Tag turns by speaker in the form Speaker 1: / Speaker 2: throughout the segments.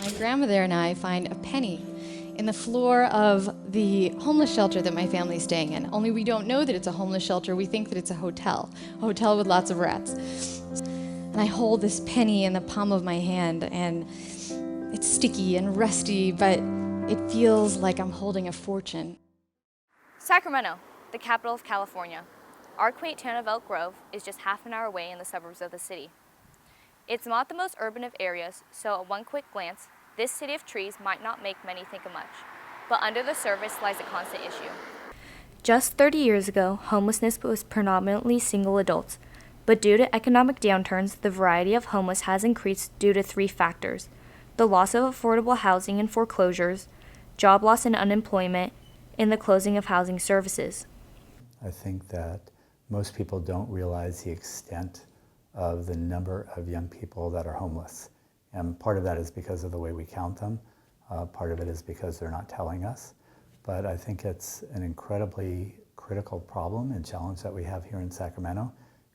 Speaker 1: My grandmother and I find a penny in the floor of the homeless shelter that my family's staying in. Only we don't know that it's a homeless shelter. We think that it's a hotel with lots of rats. And I hold this penny in the palm of my hand, and it's sticky and rusty, but it feels like I'm holding a fortune.
Speaker 2: Sacramento, the capital of California. Our quaint town of Elk Grove is just half an hour away in the suburbs of the city. It's not the most urban of areas, so at one quick glance, this city of trees might not make many think of much. But under the surface lies a constant issue. Just 30 years ago, homelessness was predominantly single adults. But due to economic downturns, the variety of homeless has increased due to three factors: the loss of affordable housing and foreclosures, job loss and unemployment, and the closing of housing services.
Speaker 3: I think that most people don't realize the extent of the number of young people that are homeless. And part of that is because of the way we count them. Part of it is because they're not telling us. But I think it's an incredibly critical problem and challenge that we have here in Sacramento.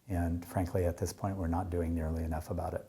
Speaker 3: And frankly, at this point, we're not doing nearly enough about it.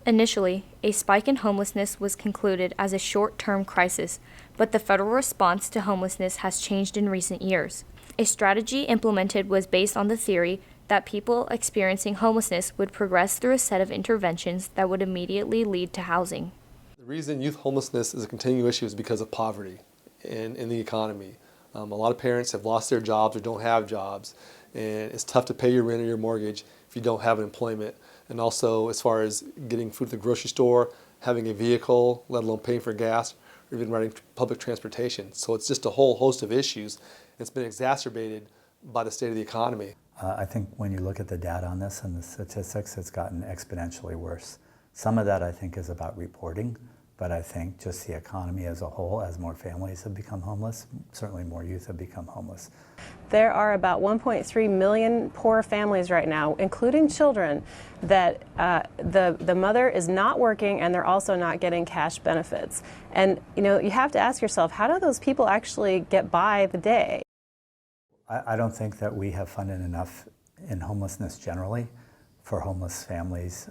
Speaker 2: Initially, a spike in homelessness was concluded as a short-term crisis, but the federal response to homelessness has changed in recent years. A strategy implemented was based on the theory that people experiencing homelessness would progress through a set of interventions that would immediately lead to housing.
Speaker 4: The reason youth homelessness is a continuing issue is because of poverty in the economy. A lot of parents have lost their jobs or don't have jobs, and it's tough to pay your rent or your mortgage if you don't have an employment. And also, as far as getting food at the grocery store, having a vehicle, let alone paying for gas, or even riding public transportation. So it's just a whole host of issues. It's been exacerbated by the state of the economy.
Speaker 3: I think when you look at the data on this and the statistics, it's gotten exponentially worse. Some of that I think is about reporting, but I think just the economy as a whole, as more families have become homeless, certainly more youth have become homeless.
Speaker 5: There are about 1.3 million poor families right now, including children, that the mother is not working and they're also not getting cash benefits. And you know, you have to ask yourself, how do those people actually get by the day?
Speaker 3: I don't think that we have funded enough in homelessness generally for homeless families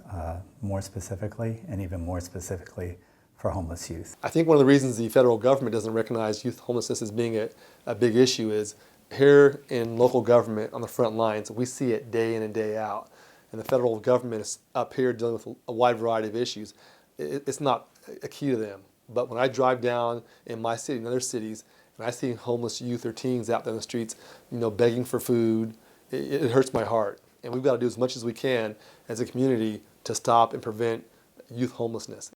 Speaker 3: more specifically, and even more specifically for homeless youth.
Speaker 4: I think one of the reasons the federal government doesn't recognize youth homelessness as being a big issue is here in local government on the front lines, we see it day in and day out. And the federal government is up here dealing with a wide variety of issues. It's not a key to them. But when I drive down in my city and other cities, and I see homeless youth or teens out there in the streets, begging for food, it hurts my heart. And we've got to do as much as we can as a community to stop and prevent youth homelessness.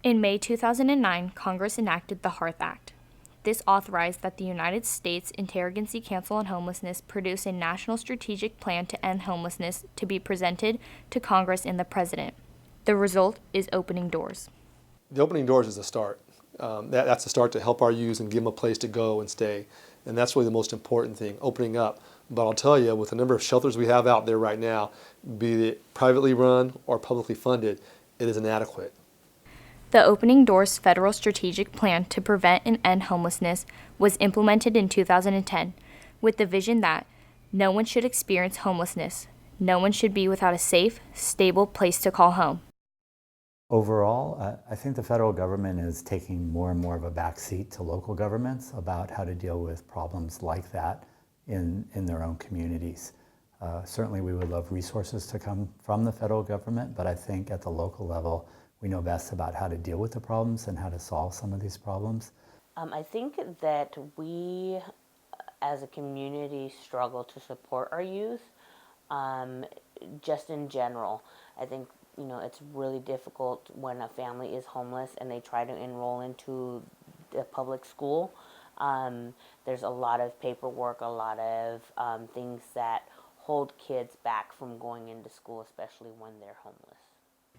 Speaker 2: In May 2009, Congress enacted the HEART Act. This authorized that the United States Interagency Council on Homelessness produce a national strategic plan to end homelessness to be presented to Congress and the President. The result is Opening Doors.
Speaker 4: The Opening Doors is a start. That's a start to help our youth and give them a place to go and stay. And that's really the most important thing, opening up. But I'll tell you, with the number of shelters we have out there right now, be it privately run or publicly funded, it is inadequate.
Speaker 2: The Opening Doors federal strategic plan to prevent and end homelessness was implemented in 2010 with the vision that no one should experience homelessness. No one should be without a safe, stable place to call home.
Speaker 3: Overall, I think the federal government is taking more and more of a backseat to local governments about how to deal with problems like that in their own communities. Certainly we would love resources to come from the federal government, but I think at the local level, we know best about how to deal with the problems and how to solve some of these problems.
Speaker 6: I think that we, as a community, struggle to support our youth, just in general. I think, it's really difficult when a family is homeless and they try to enroll into the public school. There's a lot of paperwork, a lot of things that hold kids back from going into school, especially when they're homeless.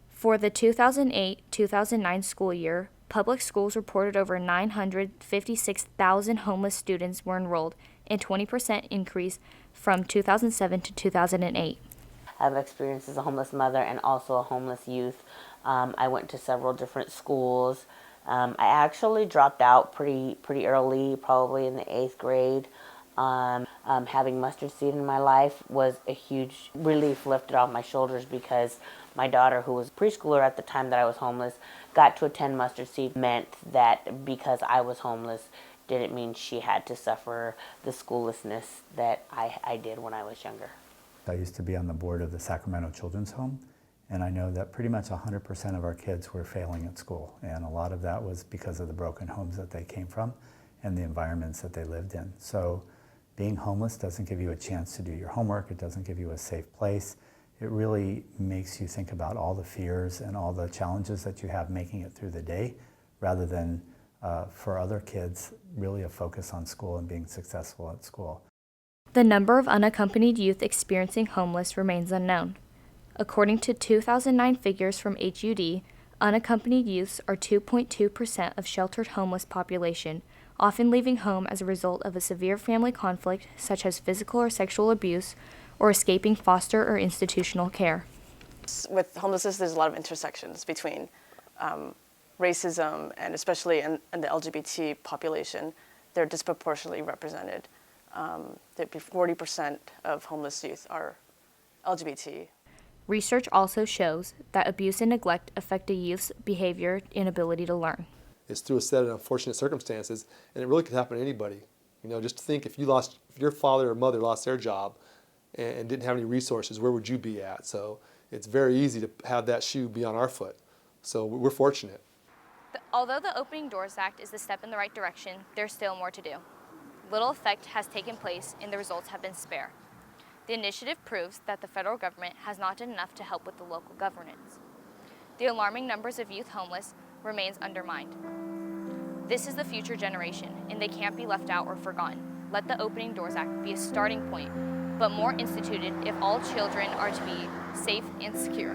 Speaker 2: For the 2008-2009 school year, public schools reported over 956,000 homeless students were enrolled, a 20% increase from 2007 to 2008.
Speaker 6: I've experienced as a homeless mother and also a homeless youth. I went to several different schools. I actually dropped out pretty early, probably in the 8th grade. Having mustard seed in my life was a huge relief lifted off my shoulders, because my daughter, who was a preschooler at the time that I was homeless, got to attend mustard seed. Meant that because I was homeless didn't mean she had to suffer the schoollessness that I did when I was younger.
Speaker 3: I used to be on the board of the Sacramento Children's Home, and I know that pretty much 100% of our kids were failing at school, and a lot of that was because of the broken homes that they came from and the environments that they lived in. So being homeless doesn't give you a chance to do your homework, it doesn't give you a safe place. It really makes you think about all the fears and all the challenges that you have making it through the day, rather than for other kids, really a focus on school and being successful at school.
Speaker 2: The number of unaccompanied youth experiencing homeless remains unknown. According to 2009 figures from HUD, unaccompanied youths are 2.2% of sheltered homeless population, often leaving home as a result of a severe family conflict such as physical or sexual abuse, or escaping foster or institutional care.
Speaker 7: With homelessness, there's a lot of intersections between racism, and especially in the LGBT population, they're disproportionately represented. 40% of homeless youth are LGBT.
Speaker 2: Research also shows that abuse and neglect affect a youth's behavior and ability to learn.
Speaker 4: It's through a set of unfortunate circumstances, and it really could happen to anybody. You know, just to think, if your father or mother lost their job and didn't have any resources, where would you be at? So it's very easy to have that shoe be on our foot. So we're fortunate.
Speaker 2: Although the Opening Doors Act is a step in the right direction, there's still more to do. Little effect has taken place and the results have been spare. The initiative proves that the federal government has not done enough to help with the local governance. The alarming numbers of youth homeless remains undermined. This is the future generation, and they can't be left out or forgotten. Let the Opening Doors Act be a starting point, but more instituted if all children are to be safe and secure.